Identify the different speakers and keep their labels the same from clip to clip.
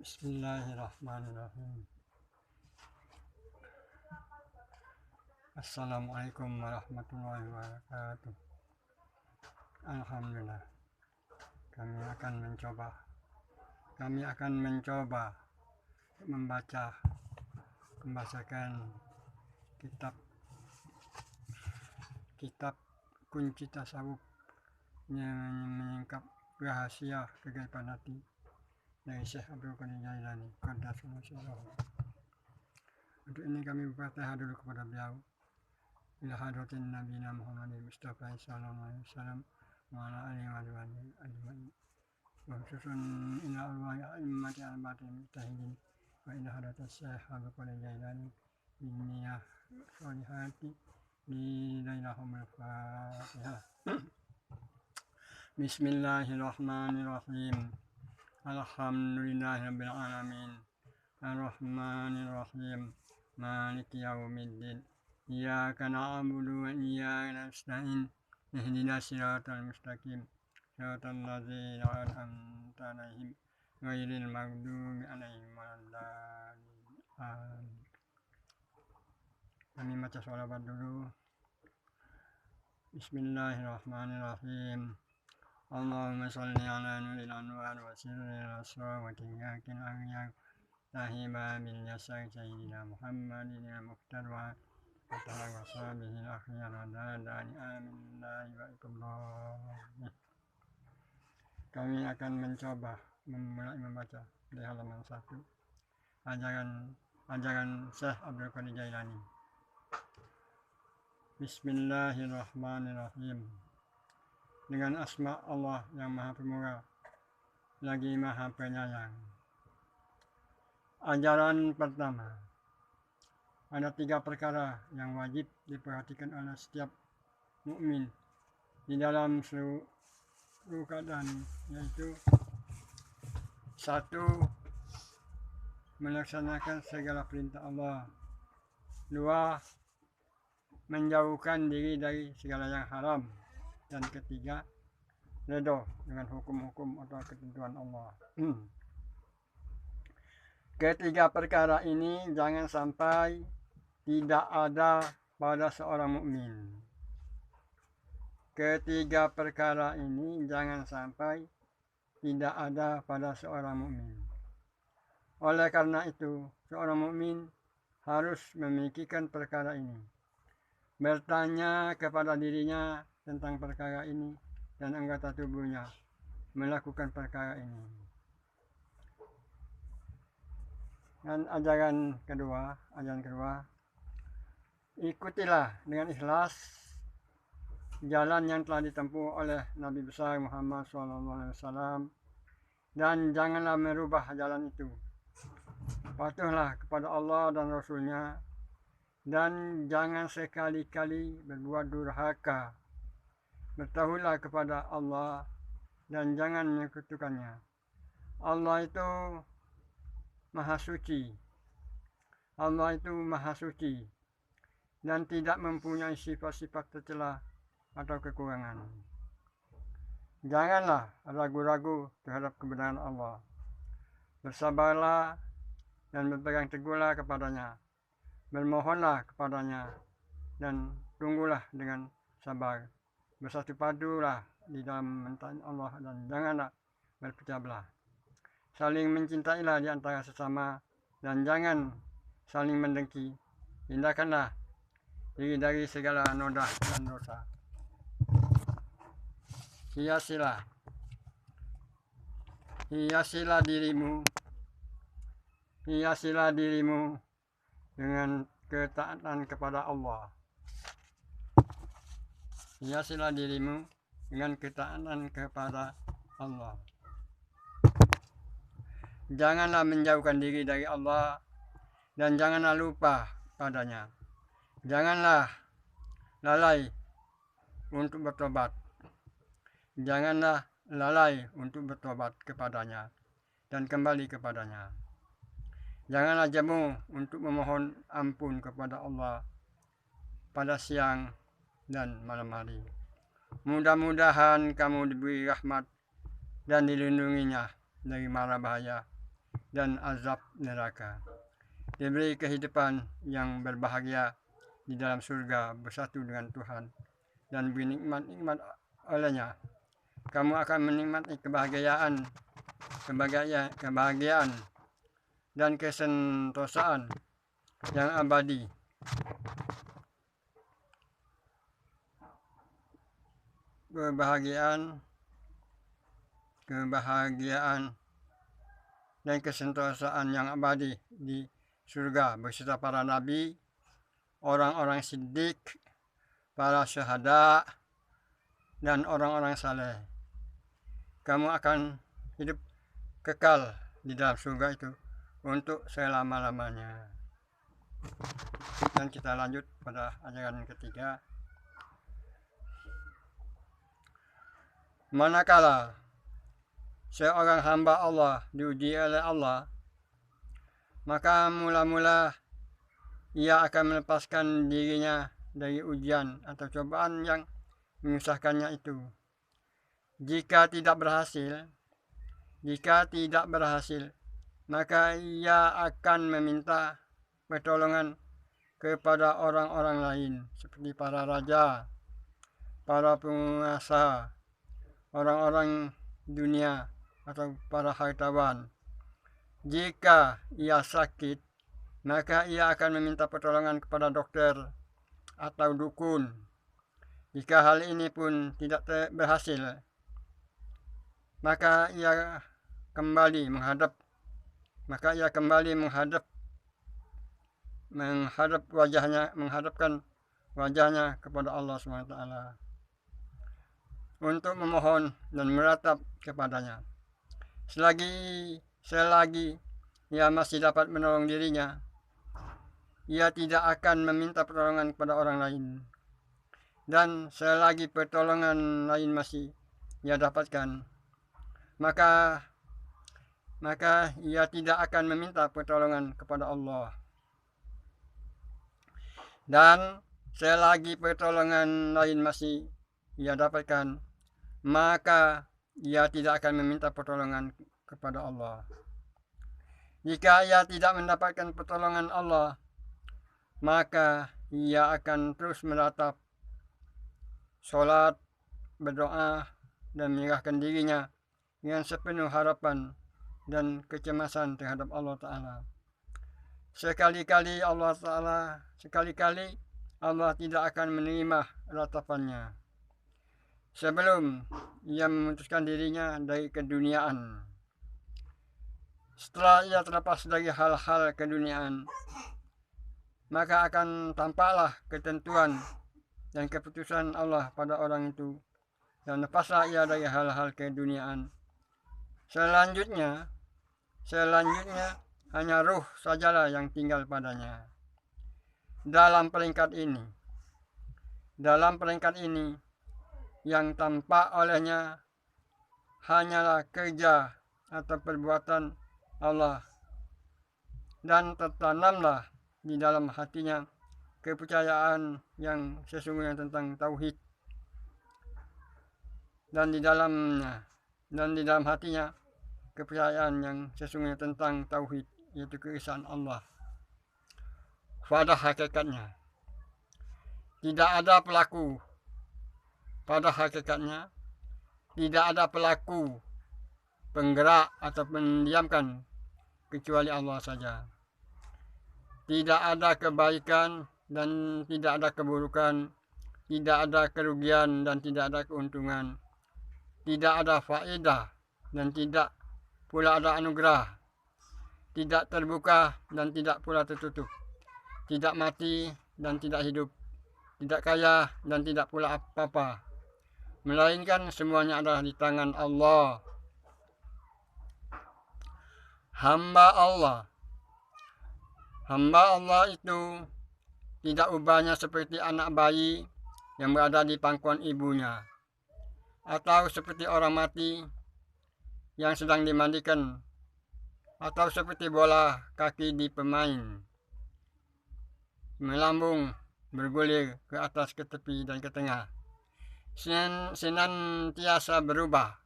Speaker 1: Bismillahirrahmanirrahim. Assalamualaikum warahmatullahi wabarakatuh. Alhamdulillah. Kami akan mencoba membacakan kitab kunci tasawuf yang menyingkap rahasia kegaiban hati dari Syekh Abdul Qadir Jailani. Untuk ini kami berfatihah dulu kepada beliau. Ila hadratin nabiyina Muhammadin Mustafa sallallahu alaihi wasallam wa ala alihi wa sahbihi ajma'in. Wa khususun ila arwahi a'immati al-batin mujtahidin wa ila hadratis Syekh Abdul Qadir Jailani binniyah sholihati lilailahumul fatihah. Bismillahirrahmanirrahim. Alhamdulillahirabbil alamin. Arrahmanirrahim. Maliki yaumiddin. Iyyaka na'budu wa iyyaka nasta'in. Ihdinas siratal mustaqim. Siratal ladzina an'amta 'alaihim ghairil maghdubi 'alaihim waladdallin. Amin. Kami baca sholawat dulu. Bismillahirrahmanirrahim. Allahumma sholli ala nuril anwar wa sirril asrar wa tinyakil aghyar sahiba bil yasar sayyidina Muhammadin al-mukhtar wa ta'ala wa sahbihi al-akhyar wa dadani amin wa ikullah. Kami akan mencoba memulai membaca dari halaman 1 ajaran Syekh Abdul Qadir Jailani. Bismillahirrahmanirrahim. Dengan asma Allah yang Maha Pemurah lagi Maha Penyayang. Ajaran pertama, ada 3 perkara yang wajib diperhatikan oleh setiap mukmin di dalam seluruh keadaan, yaitu 1. Melaksanakan segala perintah Allah. 2. Menjauhkan diri dari segala yang haram. Dan 3. Ridho dengan hukum-hukum atau ketentuan Allah. Ketiga perkara ini jangan sampai tidak ada pada seorang mukmin. Ketiga perkara ini jangan sampai tidak ada pada seorang mukmin. Oleh karena itu, seorang mukmin harus memikirkan perkara ini, bertanya kepada dirinya tentang perkara ini dan anggota tubuhnya melakukan perkara ini. Dan ajaran kedua, ikutilah dengan ikhlas jalan yang telah ditempuh oleh Nabi besar Muhammad SAW dan janganlah merubah jalan itu. Patuhlah kepada Allah dan Rasulnya dan jangan sekali-kali berbuat durhaka. Bertahulah kepada Allah dan jangan menyekutukannya. Allah itu Maha Suci. Allah itu Maha Suci dan tidak mempunyai sifat-sifat tercela atau kekurangan. Janganlah ragu-ragu terhadap kebenaran Allah. Bersabarlah dan berpegang teguhlah kepadanya. Bermohonlah kepadanya dan tunggulah dengan sabar. Bersatu padulah di dalam mentaati Allah dan janganlah berpecah belah. Saling mencintailah di antara sesama dan jangan saling mendengki. Hindarkanlah diri dari segala noda dan dosa. Hiasilah dirimu dengan ketaatan kepada Allah. Hiasilah dirimu dengan ketaatan kepada Allah. Janganlah menjauhkan diri dari Allah dan janganlah lupa padanya. Janganlah lalai untuk bertobat. Janganlah lalai untuk bertobat kepadanya dan kembali kepadanya. Janganlah jemu untuk memohon ampun kepada Allah pada siang dan malam hari. Mudah-mudahan kamu diberi rahmat dan dilindunginya dari mara bahaya dan azab neraka. Diberi kehidupan yang berbahagia di dalam surga bersatu dengan Tuhan dan bernikmat-nikmat olehnya. Kamu akan menikmati kebahagiaan dan kesentosaan yang abadi. Kebahagiaan dan kesentosaan yang abadi di surga beserta para nabi, orang-orang siddiq, para syuhada, dan orang-orang saleh. Kamu akan hidup kekal di dalam surga itu untuk selama-lamanya. Dan kita lanjut pada ajaran ketiga. Manakala seorang hamba Allah diuji oleh Allah, maka mula-mula ia akan melepaskan dirinya dari ujian atau cobaan yang menyusahkannya itu. Jika tidak berhasil, maka ia akan meminta pertolongan kepada orang-orang lain seperti para raja, para penguasa, orang-orang dunia atau para hartawan. Jika ia sakit, maka ia akan meminta pertolongan kepada dokter atau dukun. Jika hal ini pun tidak berhasil, maka ia kembali menghadapkan wajahnya kepada Allah SWT untuk memohon dan meratap kepadanya. Selagi ia masih dapat menolong dirinya, ia tidak akan meminta pertolongan kepada orang lain. Dan selagi pertolongan lain masih ia dapatkan, maka ia tidak akan meminta pertolongan kepada Allah. Dan selagi pertolongan lain masih ia dapatkan, maka ia tidak akan meminta pertolongan kepada Allah. Jika ia tidak mendapatkan pertolongan Allah, maka ia akan terus meratap, sholat, berdoa, dan menyerahkan dirinya dengan sepenuh harapan dan kecemasan terhadap Allah Ta'ala. Sekali-kali Allah tidak akan menerima ratapannya sebelum ia memutuskan dirinya dari keduniaan. Setelah ia terlepas dari hal-hal keduniaan, maka akan tampaklah ketentuan dan keputusan Allah pada orang itu, dan lepaslah ia dari hal-hal keduniaan. Selanjutnya hanya ruh sajalah yang tinggal padanya. Dalam peringkat ini, yang tampak olehnya hanyalah kerja atau perbuatan Allah, dan tertanamlah di dalam hatinya kepercayaan yang sesungguhnya tentang tauhid, dan di dalam hatinya kepercayaan yang sesungguhnya tentang tauhid, yaitu keesaan Allah. Pada hakikatnya tidak ada pelaku penggerak atau mendiamkan kecuali Allah saja. Tidak ada kebaikan dan tidak ada keburukan, tidak ada kerugian dan tidak ada keuntungan, tidak ada faedah dan tidak pula ada anugerah, tidak terbuka dan tidak pula tertutup, tidak mati dan tidak hidup, tidak kaya dan tidak pula apa-apa, melainkan semuanya adalah di tangan Allah. Hamba Allah itu tidak ubahnya seperti anak bayi yang berada di pangkuan ibunya, atau seperti orang mati yang sedang dimandikan, atau seperti bola kaki di pemain, melambung bergulir ke atas, ke tepi, dan ke tengah, senantiasa berubah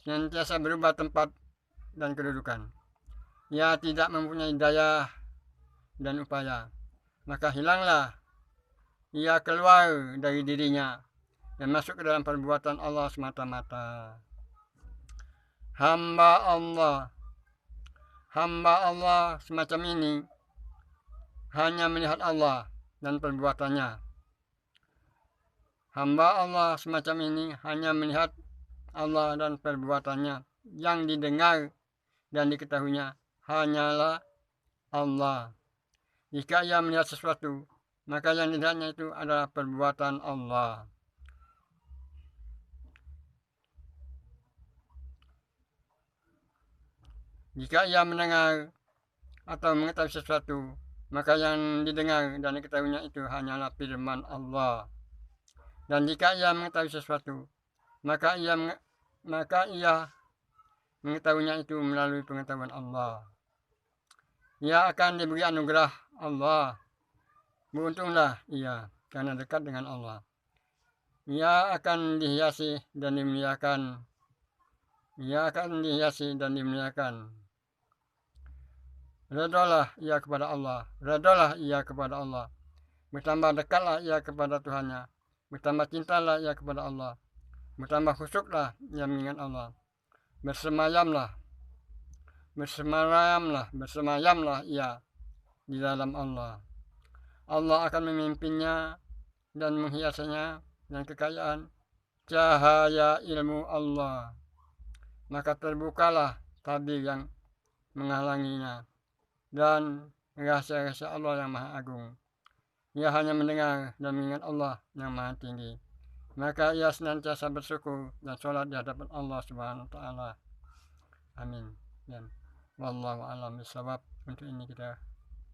Speaker 1: senantiasa berubah tempat dan kedudukan. Ia tidak mempunyai daya dan upaya, maka hilanglah ia keluar dari dirinya dan masuk ke dalam perbuatan Allah semata-mata. Hamba Allah semacam ini hanya melihat Allah dan perbuatannya. Hamba Allah semacam ini hanya melihat Allah dan perbuatannya. Yang didengar dan diketahuinya hanyalah Allah. Jika ia melihat sesuatu, maka yang dilihatnya itu adalah perbuatan Allah. Jika ia mendengar atau mengetahui sesuatu, maka yang didengar dan diketahuinya itu hanyalah firman Allah. Dan jika ia mengetahui sesuatu, maka ia mengetahuinya itu melalui pengetahuan Allah. Ia akan diberi anugerah Allah. Beruntunglah ia karena dekat dengan Allah. Ia akan dihiasi dan dimuliakan. Redalah ia kepada Allah. Bertambah dekatlah ia kepada Tuhannya. Bertambah cintalah ia kepada Allah. Bertambah khusyuklah ia mengingat Allah. Bersemayamlah ia di dalam Allah. Allah akan memimpinnya dan menghiasinya dengan kekayaan cahaya ilmu Allah. Maka terbukalah tabir yang menghalanginya dan rahasia-rahasia Allah yang maha agung. Ia hanya mendengar dan mengingat Allah yang maha tinggi. Maka ia senantiasa bersyukur dan sholat di hadapan Allah Subhanahu wa Ta'ala. Amin. Dan wallahu a'lam bishawab. Untuk ini kita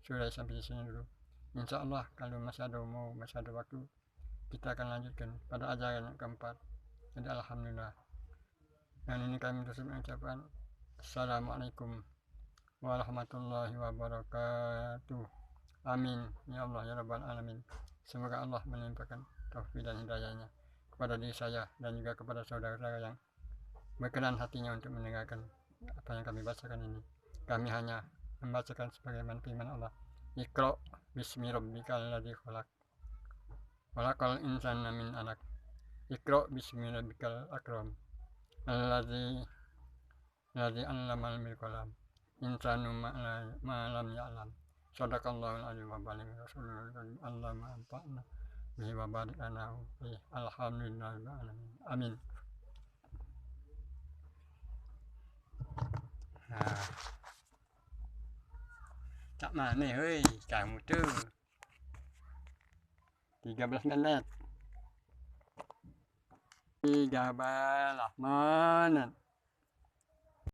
Speaker 1: sudah sampai di sini dulu. Insya Allah kalau masih ada waktu, kita akan lanjutkan pada ajaran yang keempat. Jadi alhamdulillah. Dan ini kami terus mengucapkan Assalamualaikum warahmatullahi wabarakatuh. Amin ya Allah ya Rabbal Alamin. Semoga Allah melimpahkan taufik dan hidayahnya kepada diri saya dan juga kepada saudara-saudara yang berkenan hatinya untuk mendengarkan apa yang kami bacakan ini. Kami hanya membacakan sebagaimana firman Allah. Iqra bismi rabbikal ladzi khalaq. Khalaqal insana min 'alaq. Iqra bismi rabbikal akram. Alladzi 'allamal bil qalam. Insanu ma lam ya'lam. Shadaqallahul azim wa baligh rasulul karim. Allahumma anfa'na bihi wa barik lana fihi. Alhamdulillahil alamin. Amin. Tak mana hei kamu tuh 13 menit 13 menit